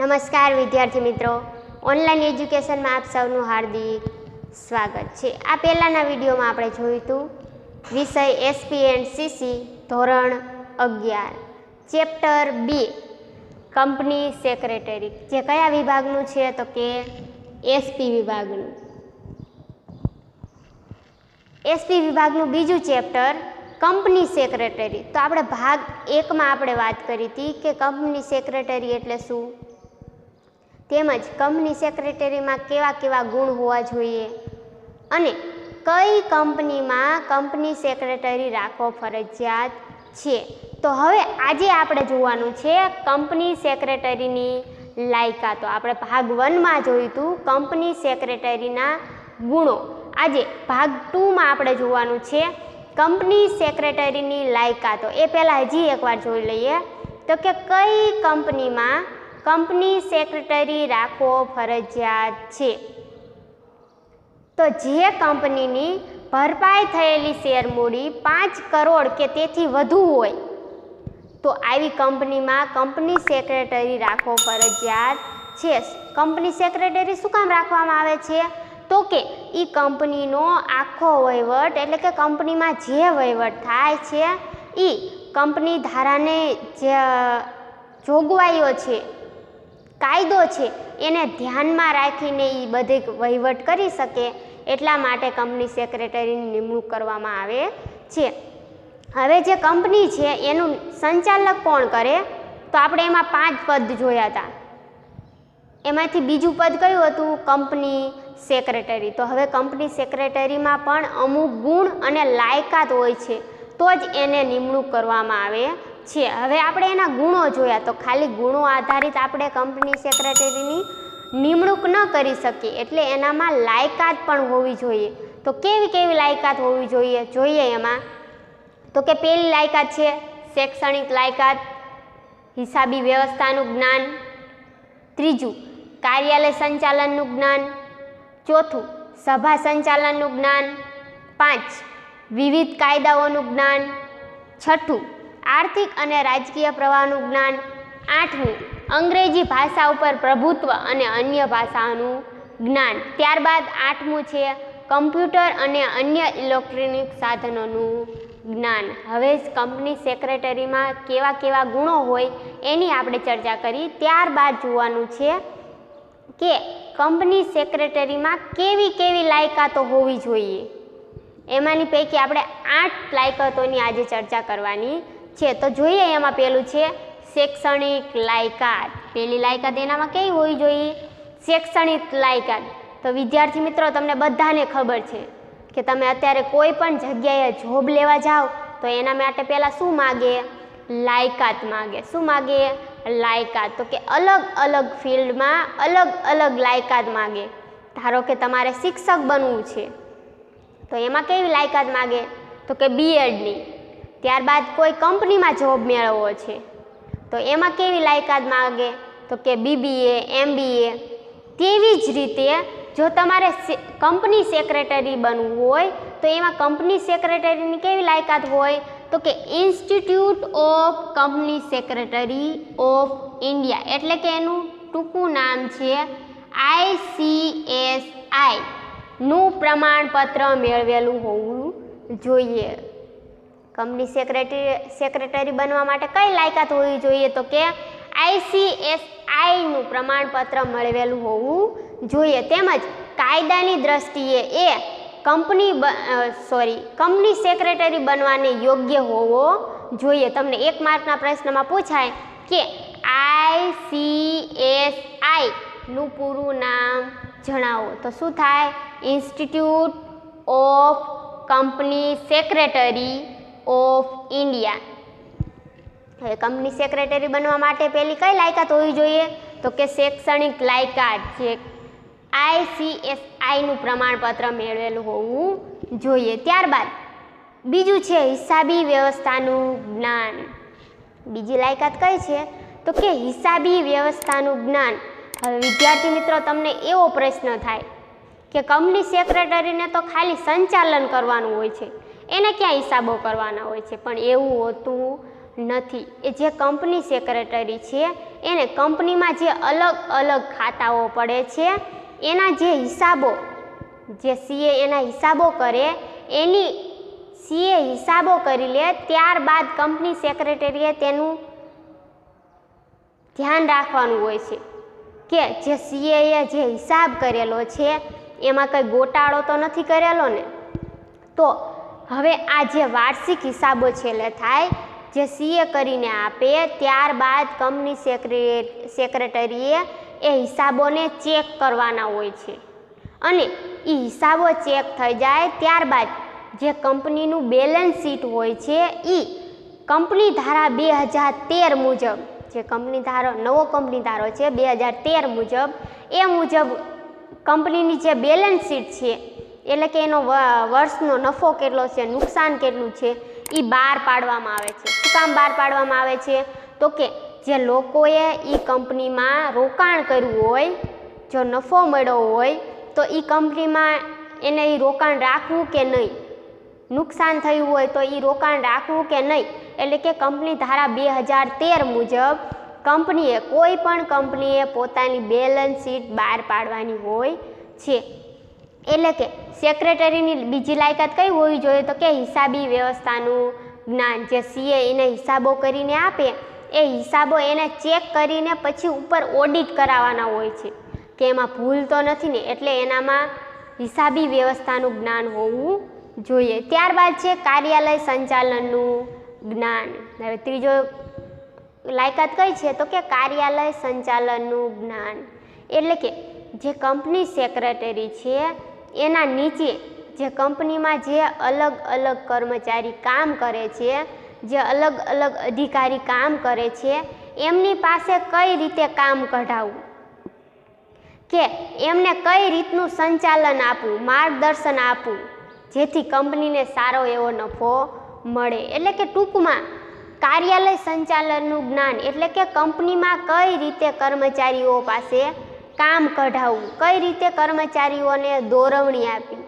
નમસ્કાર વિદ્યાર્થી મિત્રો, ઓનલાઈન એજ્યુકેશનમાં આપ સૌનું હાર્દિક સ્વાગત છે। આ પહેલાંના વિડીયોમાં આપણે જોયું હતું વિષય એસપી એન્ડ સીસી ધોરણ 11 ચેપ્ટર 2 કંપની સેક્રેટરી, જે કયા વિભાગનું છે તો કે એસપી વિભાગનું। એસપી વિભાગનું બીજું ચેપ્ટર કંપની સેક્રેટરી। તો આપણે ભાગ 1માં આપણે વાત કરી હતી કે કંપની સેક્રેટરી એટલે શું, તેમજ કંપની સેક્રેટરીમાં કેવા કેવા ગુણ હોવા જોઈએ અને કઈ કંપનીમાં કંપની સેક્રેટરી રાખવો ફરજિયાત છે। તો હવે આજે આપણે જોવાનું છે કંપની સેક્રેટરીની લાયકાતો। આપણે ભાગ 1માં જોયું હતું કંપની સેક્રેટરીના ગુણો। આજે ભાગ 2માં આપણે જોવાનું છે કંપની સેક્રેટરીની લાયકાતો। એ પહેલાં હજી એકવાર જોઈ લઈએ તો કે કઈ કંપનીમાં કંપની સેક્રેટરી રાખવો ફરજિયાત છે। તો જે કંપનીની ભરપાઈ થયેલી શેર મૂડી 5 કરોડ કે તેથી વધુ હોય તો આવી કંપનીમાં કંપની સેક્રેટરી રાખવો ફરજિયાત છે। કંપની સેક્રેટરી શું કામ રાખવામાં આવે છે તો કે એ કંપનીનો આખો વહીવટ એટલે કે કંપનીમાં જે વહીવટ થાય છે એ કંપની ધારાને જે જોગવાઈઓ છે, કાયદો છે એને ધ્યાનમાં રાખીને એ બધે વહીવટ કરી શકે, એટલા માટે કંપની સેક્રેટરીની નિમણૂક કરવામાં આવે છે। હવે જે કંપની છે એનું સંચાલક કોણ કરે તો આપણે એમાં 5 પદ જોયા હતા, એમાંથી બીજું પદ કયું હતું કંપની સેક્રેટરી। તો હવે કંપની સેક્રેટરીમાં પણ અમુક ગુણ અને લાયકાત હોય છે તો જ એને નિમણૂક કરવામાં આવે છે। હવે આપણે એના ગુણો જોયા તો ખાલી ગુણો આધારિત આપણે કંપની સેક્રેટરીની નિમણૂક ન કરી શકીએ, એટલે એનામાં લાયકાત પણ હોવી જોઈએ। તો કેવી કેવી લાયકાત હોવી જોઈએ એમાં તો કે પહેલી લાયકાત છે શૈક્ષણિક લાયકાત, હિસાબી વ્યવસ્થાનું જ્ઞાન, ત્રીજું કાર્યાલય સંચાલનનું જ્ઞાન, ચોથું સભા સંચાલનનું જ્ઞાન, 5 વિવિધ કાયદાઓનું જ્ઞાન, છઠ્ઠું આર્થિક અને રાજકીય પ્રવાહનું જ્ઞાન, 8મું અંગ્રેજી ભાષા ઉપર પ્રભુત્વ અને અન્ય ભાષાઓનું જ્ઞાન, ત્યારબાદ 8મું છે કમ્પ્યુટર અને અન્ય ઇલેક્ટ્રોનિક સાધનોનું જ્ઞાન। હવે કંપની સેક્રેટરીમાં કેવા કેવા ગુણો હોય એની આપણે ચર્ચા કરી। ત્યારબાદ જોવાનું છે કે કંપની સેક્રેટરીમાં કેવી કેવી લાયકાતો હોવી જોઈએ, એમાંની પૈકી આપણે 8 લાયકાતોની આજે ચર્ચા કરવાની છે। તો જોઈએ એમાં પહેલું છે શૈક્ષણિક લાયકાત। પહેલી લાયકાત એનામાં કેવી હોવી જોઈએ શૈક્ષણિક લાયકાત। તો વિદ્યાર્થી મિત્રો તમને બધાને ખબર છે કે તમે અત્યારે કોઈ પણ જગ્યાએ જોબ લેવા જાઓ તો એના માટે પહેલાં શું માગે, લાયકાત માગે। શું માગે, લાયકાત। તો કે અલગ અલગ ફિલ્ડમાં અલગ અલગ લાયકાત માગે। ધારો કે તમારે શિક્ષક બનવું છે તો એમાં કેવી લાયકાત માગે તો કે બીએડની। ત્યારબાદ કોઈ કંપનીમાં જોબ મેળવવો છે તો એમાં કેવી લાયકાત માગે તો કે બીબીએ, એમબીએ। તેવી જ રીતે જો તમારે કંપની સેક્રેટરી બનવું હોય તો એમાં કંપની સેક્રેટરીની કેવી લાયકાત હોય તો કે institute of company secretary of India, એટલે કે એનું ટૂંકું નામ છે ICSI નું પ્રમાણપત્ર મેળવેલું હોવું જોઈએ। કંપની સેક્રેટરી બનવા માટે કઈ લાયકાત હોવી જોઈએ તો કે ICSI નું પ્રમાણપત્ર મેળવેલું હોવું જોઈએ। તેમજ કાયદાની દ્રષ્ટિએ એ કંપની સેક્રેટરી બનવાને યોગ્ય હોવો જોઈએ। તમને 1 માર્કના પ્રશ્નમાં પૂછાય કે ICSI નું પૂરું નામ જણાવો તો શું થાય, institute of company secretary of India. હવે કંપની સેક્રેટરી બનવા માટે પહેલી કઈ લાયકાત હોવી જોઈએ તો કે શૈક્ષણિક લાયકાત, જે ICSI નું પ્રમાણપત્ર મેળવેલું હોવું જોઈએ। ત્યારબાદ બીજું છે હિસાબી વ્યવસ્થાનું જ્ઞાન। બીજી લાયકાત કઈ છે તો કે હિસાબી વ્યવસ્થાનું જ્ઞાન। હવે વિદ્યાર્થી મિત્રો તમને એવો પ્રશ્ન થાય કે કંપની સેક્રેટરીને તો ખાલી સંચાલન કરવાનું હોય છે, એને ક્યાં હિસાબો કરવાના હોય છે, પણ એવું હોતું નથી. એ જે કંપની સેક્રેટરી છે એને કંપનીમાં જે અલગ અલગ ખાતાઓ પડે છે એના જે હિસાબો, જે સીએ એના હિસાબો કરે, એની સીએ હિસાબો કરી લે, ત્યારબાદ કંપની સેક્રેટરીએ તેનું ધ્યાન રાખવાનું હોય છે કે જે સીએ જે હિસાબ કરેલો છે એમાં કંઈ ગોટાળો તો નથી કરેલો ને. તો હવે આ જે વાર્ષિક હિસાબો છેલ્લે થાય, જે સીએ કરીને આપે, ત્યારબાદ કંપની સેક્રેટરીએ એ હિસાબોને ચેક કરવાના હોય છે અને એ હિસાબો ચેક થઈ જાય ત્યારબાદ જે કંપનીનું બેલેન્સ શીટ હોય છે એ કંપની ધારા 2013 મુજબ, જે કંપની ધારો નવો કંપની ધારો છે 2013 મુજબ, એ મુજબ કંપનીની જે બેલેન્સ શીટ છે એટલે કે એનો વર્ષનો નફો કેટલો છે, નુકસાન કેટલું છે, એ બહાર પાડવામાં આવે છે. શું કામ બહાર પાડવામાં આવે છે? તો કે જે લોકોએ એ કંપનીમાં રોકાણ કર્યું હોય, જો નફો મળ્યો હોય તો એ કંપનીમાં એને એ રોકાણ રાખવું કે નહીં, નુકસાન થયું હોય તો એ રોકાણ રાખવું કે નહીં. એટલે કે કંપની ધારા 2013 મુજબ કંપનીએ, કોઈ પણ કંપનીએ પોતાની બેલેન્સ શીટ બહાર પાડવાની હોય છે. એટલે કે સેક્રેટરીની બીજી લાયકાત કઈ હોવી જોઈએ? તો કે હિસાબી વ્યવસ્થાનું જ્ઞાન. જે સીએ એને હિસાબો કરીને આપે, એ હિસાબો એને ચેક કરીને પછી ઉપર ઓડિટ કરાવવાના હોય છે કે એમાં ભૂલ તો નથી ને, એટલે એનામાં હિસાબી વ્યવસ્થાનું જ્ઞાન હોવું જોઈએ. ત્યારબાદ છે કાર્યાલય સંચાલનનું જ્ઞાન. હવે ત્રીજો લાયકાત કઈ છે? તો કે કાર્યાલય સંચાલનનું જ્ઞાન. એટલે કે જે કંપની સેક્રેટરી છે એના નીચે જે કંપનીમાં જે અલગ અલગ કર્મચારી કામ કરે છે, જે અલગ અલગ અધિકારી કામ કરે છે, એમની પાસે કઈ રીતે કામ કઢાવવું, કે એમને કઈ રીતનું સંચાલન આપવું, માર્ગદર્શન આપવું, જેથી કંપનીને સારો એવો નફો મળે. એટલે કે ટૂંકમાં કાર્યાલય સંચાલનનું જ્ઞાન એટલે કે કંપનીમાં કઈ રીતે કર્મચારીઓ પાસે કામ કઢાવવું, કઈ રીતે કર્મચારીઓને દોરવણી આપી,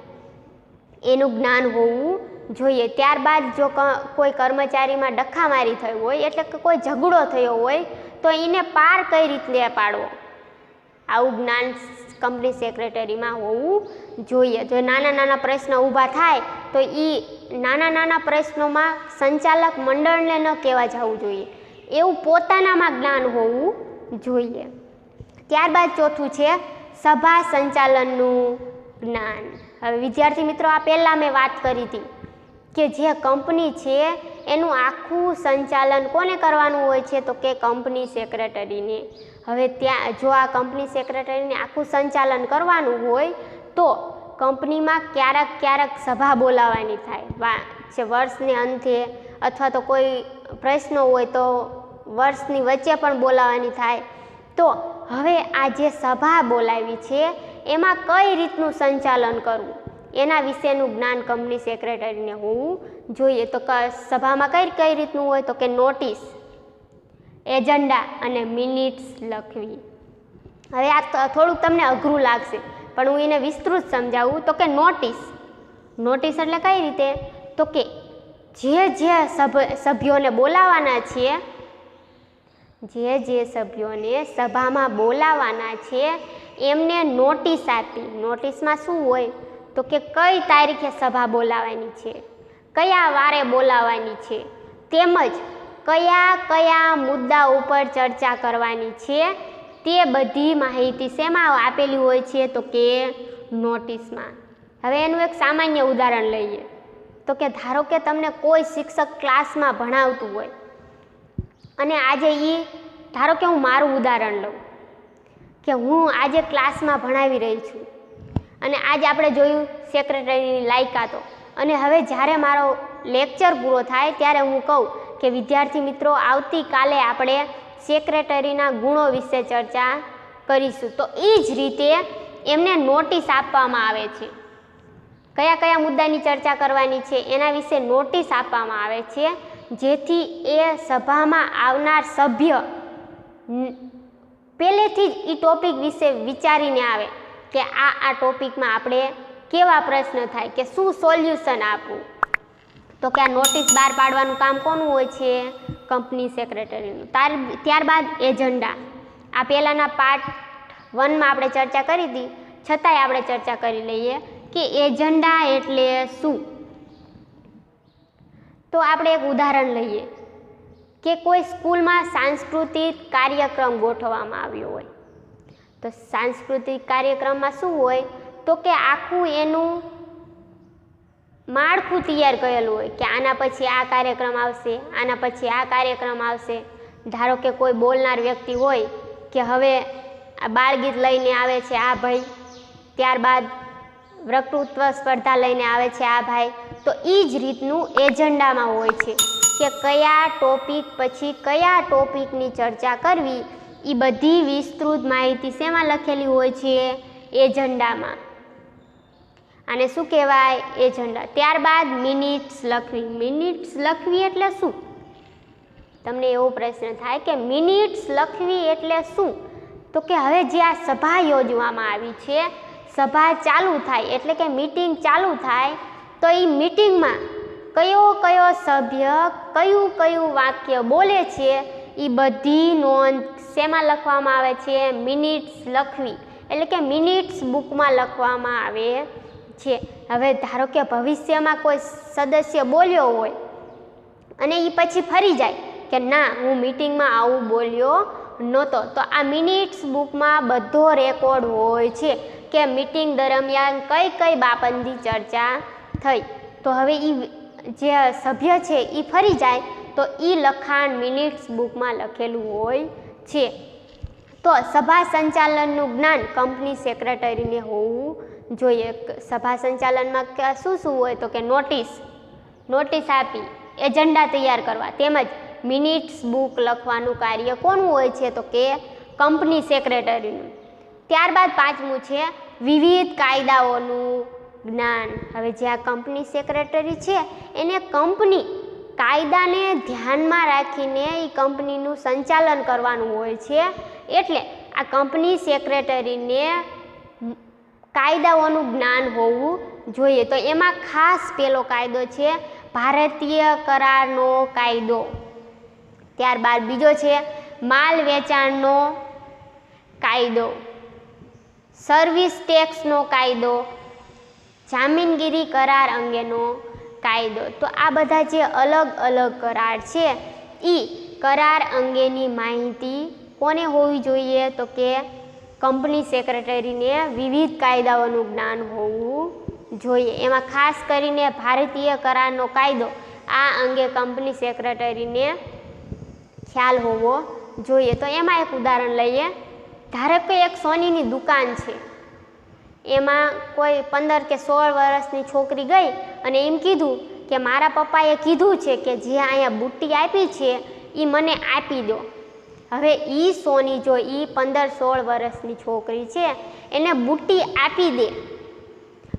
એનું જ્ઞાન હોવું જોઈએ. ત્યારબાદ જો કોઈ કર્મચારીમાં ડખામારી થઈ હોય, એટલે કે કોઈ ઝઘડો થયો હોય, તો એને પાર કઈ રીતે પાડવો, આવું જ્ઞાન કંપની સેક્રેટરીમાં હોવું જોઈએ. જો નાના નાના પ્રશ્નો ઊભા થાય તો એ નાના નાના પ્રશ્નોમાં સંચાલક મંડળને ન કહેવા જવું જોઈએ, એવું પોતાનામાં જ્ઞાન હોવું જોઈએ. ત્યારબાદ ચોથું છે સભા સંચાલનનું જ્ઞાન. હવે વિદ્યાર્થી મિત્રો, આ પહેલાં મેં વાત કરી હતી કે જે કંપની છે એનું આખું સંચાલન કોને કરવાનું હોય છે? તો કે કંપની સેક્રેટરીને. હવે ત્યાં જો આ કંપની સેક્રેટરીને આખું સંચાલન કરવાનું હોય તો કંપનીમાં ક્યારેક ક્યારેક સભા બોલાવવાની થાય, જે વર્ષને અંતે અથવા તો કોઈ પ્રશ્નો હોય તો વર્ષની વચ્ચે પણ બોલાવવાની થાય. તો હવે આ જે સભા બોલાવી છે એમાં કઈ રીતનું સંચાલન કરવું, એના વિશેનું જ્ઞાન કંપની સેક્રેટરીને હોવું જોઈએ. તો સભામાં કઈ રીતનું હોય? તો કે નોટિસ, એજન્ડા અને મિનિટ્સ લખવી. હવે આ થોડુંક તમને અઘરું લાગશે પણ હું એને વિસ્તૃત સમજાવું. તો કે નોટિસ એટલે કઈ રીતે? તો કે જે સભ્યોને બોલાવવાના છીએ, જે સભ્યોને સભામાં બોલાવવાના છે એમને નોટિસ આપી. નોટિસમાં શું હોય? તો કે કઈ તારીખે સભા બોલાવવાની છે, કયા વારે બોલાવવાની છે, તેમજ કયા કયા મુદ્દા ઉપર ચર્ચા કરવાની છે, તે બધી માહિતી શેમાં આપેલી હોય છે? તો કે નોટિસમાં. હવે એનું એક સામાન્ય ઉદાહરણ લઈએ. તો કે ધારો કે તમને કોઈ શિક્ષક ક્લાસમાં ભણાવતું હોય અને આજે ધારો કે હું મારું ઉદાહરણ લઉં કે હું આજે ક્લાસમાં ભણાવી રહી છું અને આજે આપણે જોયું સેક્રેટરીની લાયકાતો, અને હવે જ્યારે મારો લેક્ચર પૂરો થાય ત્યારે હું કહું કે વિદ્યાર્થી મિત્રો, આવતીકાલે આપણે સેક્રેટરીના ગુણો વિશે ચર્ચા કરીશું. તો એ જ રીતે એમને નોટિસ આપવામાં આવે છે, કયા કયા મુદ્દાની ચર્ચા કરવાની છે એના વિશે નોટિસ આપવામાં આવે છે, જેથી એ સભામાં આવનાર સભ્ય પહેલેથી જ એ ટોપિક વિશે વિચારીને આવે કે આ ટોપિકમાં આપણે કેવા પ્રશ્ન થાય, કે શું સોલ્યુશન આપવું. તો કે આ નોટિસ બહાર પાડવાનું કામ કોનું હોય છે? કંપની સેક્રેટરીનું. ત્યારબાદ એજન્ડા. આ પહેલાંના પાર્ટ 1માં આપણે ચર્ચા કરી હતી, છતાંય આપણે ચર્ચા કરી લઈએ કે એજન્ડા એટલે શું. તો આપણે એક ઉદાહરણ લઈએ કે કોઈ સ્કૂલમાં સાંસ્કૃતિક કાર્યક્રમ ગોઠવવામાં આવ્યો હોય. તો સાંસ્કૃતિક કાર્યક્રમમાં શું હોય? તો કે આખું એનું માળખું તૈયાર કરેલું હોય કે આના પછી આ કાર્યક્રમ આવશે, આના પછી આ કાર્યક્રમ આવશે. ધારો કે કોઈ બોલનાર વ્યક્તિ હોય કે હવે આ બાળગીત લઈને આવે છે આ ભાઈ, ત્યારબાદ વક્તૃત્વ સ્પર્ધા લઈને આવે છે આ ભાઈ. તો એ જ રીતનું એજન્ડામાં હોય છે કે કયા ટોપિક પછી કયા ટોપિકની ચર્ચા કરવી, એ બધી વિસ્તૃત માહિતી શેમાં લખેલી હોય છે? એજન્ડામાં. આને શું કહેવાય? એજન્ડા. ત્યારબાદ મિનિટ્સ લખવી. મિનિટ્સ લખવી એટલે શું? તમને એવો પ્રશ્ન થાય કે મિનિટ્સ લખવી એટલે શું? તો કે હવે જે આ સભા યોજવામાં આવી છે, સભા ચાલુ થાય એટલે કે મીટિંગ ચાલુ થાય, તો એ મીટિંગમાં કયો સભ્ય કયું વાક્ય બોલે છે, એ બધી નોંધ શેમાં લખવામાં આવે છે? મિનિટ્સ લખવી એટલે કે મિનિટ્સ બુકમાં લખવામાં આવે છે. હવે ધારો કે ભવિષ્યમાં કોઈ સદસ્ય બોલ્યો હોય અને એ પછી ફરી જાય કે ના, હું મીટિંગમાં આવું બોલ્યો નહોતો, તો આ મિનિટ્સ બુકમાં બધો રેકોર્ડ હોય છે કે મીટિંગ દરમિયાન કઈ બાબતની ચર્ચા થઈ. તો હવે એ જે સભ્ય છે એ ફરી જાય તો એ લખાણ મિનિટ્સ બુકમાં લખેલું હોય છે. તો સભા સંચાલનનું જ્ઞાન કંપની સેક્રેટરીને હોવું જોઈએ. સભા સંચાલનમાં શું હોય? તો કે નોટિસ આપી, એજન્ડા તૈયાર કરવા, તેમજ મિનિટ્સ બુક લખવાનું કાર્ય કોનું હોય છે? તો કે કંપની સેક્રેટરીનું. ત્યારબાદ 5મું છે વિવિધ કાયદાઓનું જ્ઞાન. હવે જે આ કંપની સેક્રેટરી છે એને કંપની કાયદાને ધ્યાનમાં રાખીને એ કંપનીનું સંચાલન કરવાનું હોય છે. એટલે આ કંપની સેક્રેટરીને કાયદાઓનું જ્ઞાન હોવું જોઈએ. તો એમાં ખાસ પહેલો કાયદો છે ભારતીય કરારનો કાયદો. ત્યારબાદ બીજો છે માલ વેચાણનો કાયદો, સર્વિસ ટેક્સનો કાયદો, જામીનગીરી કરાર અંગેનો કાયદો. તો આ બધા જે અલગ અલગ કરાર છે એ કરાર અંગેની માહિતી કોને હોવી જોઈએ? તો કે કંપની સેક્રેટરીને વિવિધ કાયદાઓનું જ્ઞાન હોવું જોઈએ. એમાં ખાસ કરીને ભારતીય કરારનો કાયદો, આ અંગે કંપની સેક્રેટરીને ખ્યાલ હોવો જોઈએ. તો એમાં એક ઉદાહરણ લઈએ. ધારો કે એક સોનીની દુકાન છે, એમાં કોઈ 15 કે 16 વર્ષની છોકરી ગઈ અને એમ કીધું કે મારા પપ્પાએ કીધું છે કે જે અહીંયા બુટ્ટી આપી છે એ મને આપી દો. હવે એ સોની જો એ 15-16 વર્ષની છોકરી છે એને બુટ્ટી આપી દે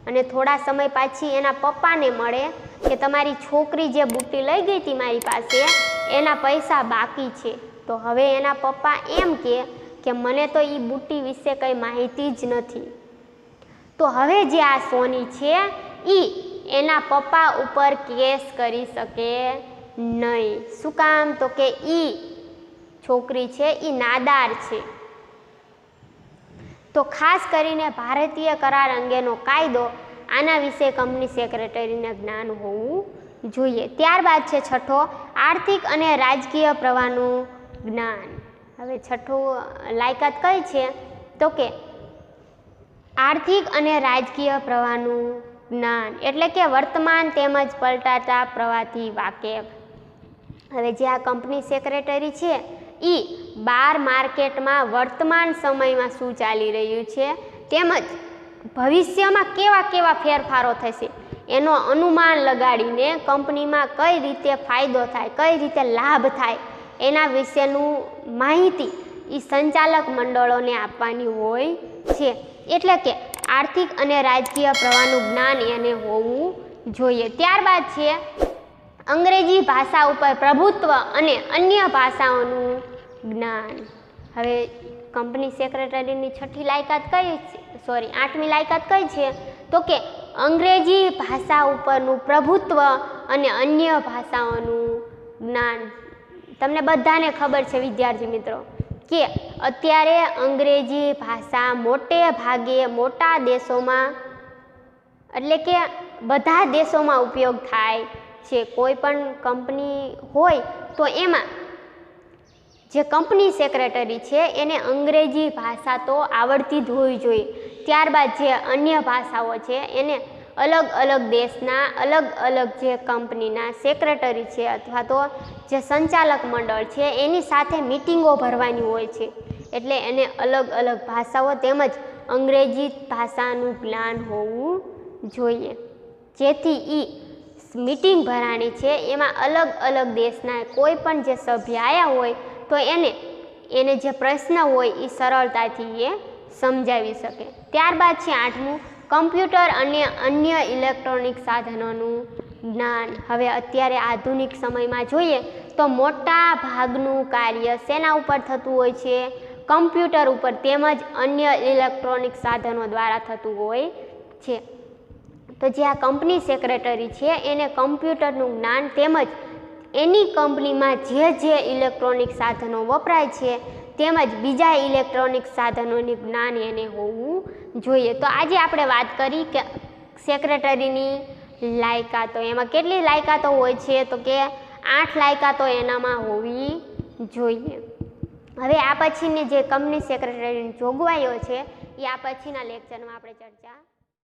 અને થોડા સમય પાછી એના પપ્પાને મળે કે તમારી છોકરી જે બુટ્ટી લઈ ગઈ હતી મારી પાસે એના પૈસા બાકી છે. તો હવે એના પપ્પા એમ કે મને તો એ બુટ્ટી વિશે કંઈ માહિતી જ નથી. તો હવે જે આ સોની છે એ એના પપ્પા ઉપર કેસ કરી શકે નહીં. શું કામ? તો કે એ છોકરી છે એ નાદાર છે. તો ખાસ કરીને ભારતીય કરાર અંગેનો કાયદો, આના વિશે કંપની સેક્રેટરીને જ્ઞાન હોવું જોઈએ. ત્યારબાદ છે છઠ્ઠો આર્થિક અને રાજકીય પ્રવાહનું જ્ઞાન. હવે છઠ્ઠું લાયકાત કઈ છે? તો કે આર્થિક અને રાજકીય પ્રવાહનું જ્ઞાન એટલે કે વર્તમાન તેમજ પલટાતા પ્રવાહથી વાકેફ. હવે જે આ કંપની સેક્રેટરી છે એ બાર માર્કેટમાં વર્તમાન સમયમાં શું ચાલી રહ્યું છે તેમજ ભવિષ્યમાં કેવા ફેરફારો થશે એનો અનુમાન લગાડીને કંપનીમાં કઈ રીતે ફાયદો થાય, કઈ રીતે લાભ થાય એના વિશેનું માહિતી એ સંચાલક મંડળોને આપવાની હોય છે. એટલે કે આર્થિક અને રાજકીય પ્રવાહનું જ્ઞાન એને હોવું જોઈએ. ત્યારબાદ છે અંગ્રેજી ભાષા ઉપર પ્રભુત્વ અને અન્ય ભાષાઓનું જ્ઞાન. હવે કંપની સેક્રેટરીની 8મી લાયકાત કઈ છે? તો કે અંગ્રેજી ભાષા ઉપરનું પ્રભુત્વ અને અન્ય ભાષાઓનું જ્ઞાન. તમને બધાને ખબર છે વિદ્યાર્થી મિત્રો કે અત્યારે અંગ્રેજી ભાષા મોટે ભાગે મોટા દેશોમાં એટલે કે બધા દેશોમાં ઉપયોગ થાય છે. કોઈ પણ કંપની હોય તો એમાં જે કંપની સેક્રેટરી છે એને અંગ્રેજી ભાષા તો આવડતી જ હોવી જોઈએ. ત્યારબાદ જે અન્ય ભાષાઓ છે એને અલગ અલગ દેશના અલગ અલગ જે કંપનીના સેક્રેટરી છે અથવા તો જે સંચાલક મંડળ છે એની સાથે મિટિંગો ભરવાની હોય છે. એટલે એને અલગ અલગ ભાષાઓ તેમજ અંગ્રેજી ભાષાનું જ્ઞાન હોવું જોઈએ, જેથી મીટિંગ ભરાણી છે એમાં અલગ અલગ દેશના કોઈ પણ જે સભ્ય આવ્યા હોય તો એને જે પ્રશ્ન હોય એ સરળતાથી એ સમજાવી શકે. ત્યારબાદ છે 8મું, કમ્પ્યુટર અને અન્ય ઇલેક્ટ્રોનિક સાધનોનું જ્ઞાન. હવે અત્યારે આધુનિક સમયમાં જોઈએ તો મોટા ભાગનું કાર્ય શેના ઉપર થતું હોય છે? કમ્પ્યુટર ઉપર તેમજ અન્ય ઇલેક્ટ્રોનિક સાધનો દ્વારા થતું હોય છે. તો જે આ કંપની સેક્રેટરી છે એને કમ્પ્યુટરનું જ્ઞાન તેમજ એની કંપનીમાં જે ઇલેક્ટ્રોનિક સાધનો વપરાય છે તેમજ બીજા ઇલેક્ટ્રોનિક સાધનોનું જ્ઞાન એને હોવું જોઈએ. તો આજે આપણે વાત કરી કે સેક્રેટરીની લાયકાતો. એમાં કેટલી લાયકાતો હોય છે? તો કે 8 લાયકાતો એનામાં હોવી જોઈએ. હવે આ પછીની જે કંપની સેક્રેટરીની જોગવાઈઓ છે એ આ પછીના લેક્ચરમાં આપણે ચર્ચા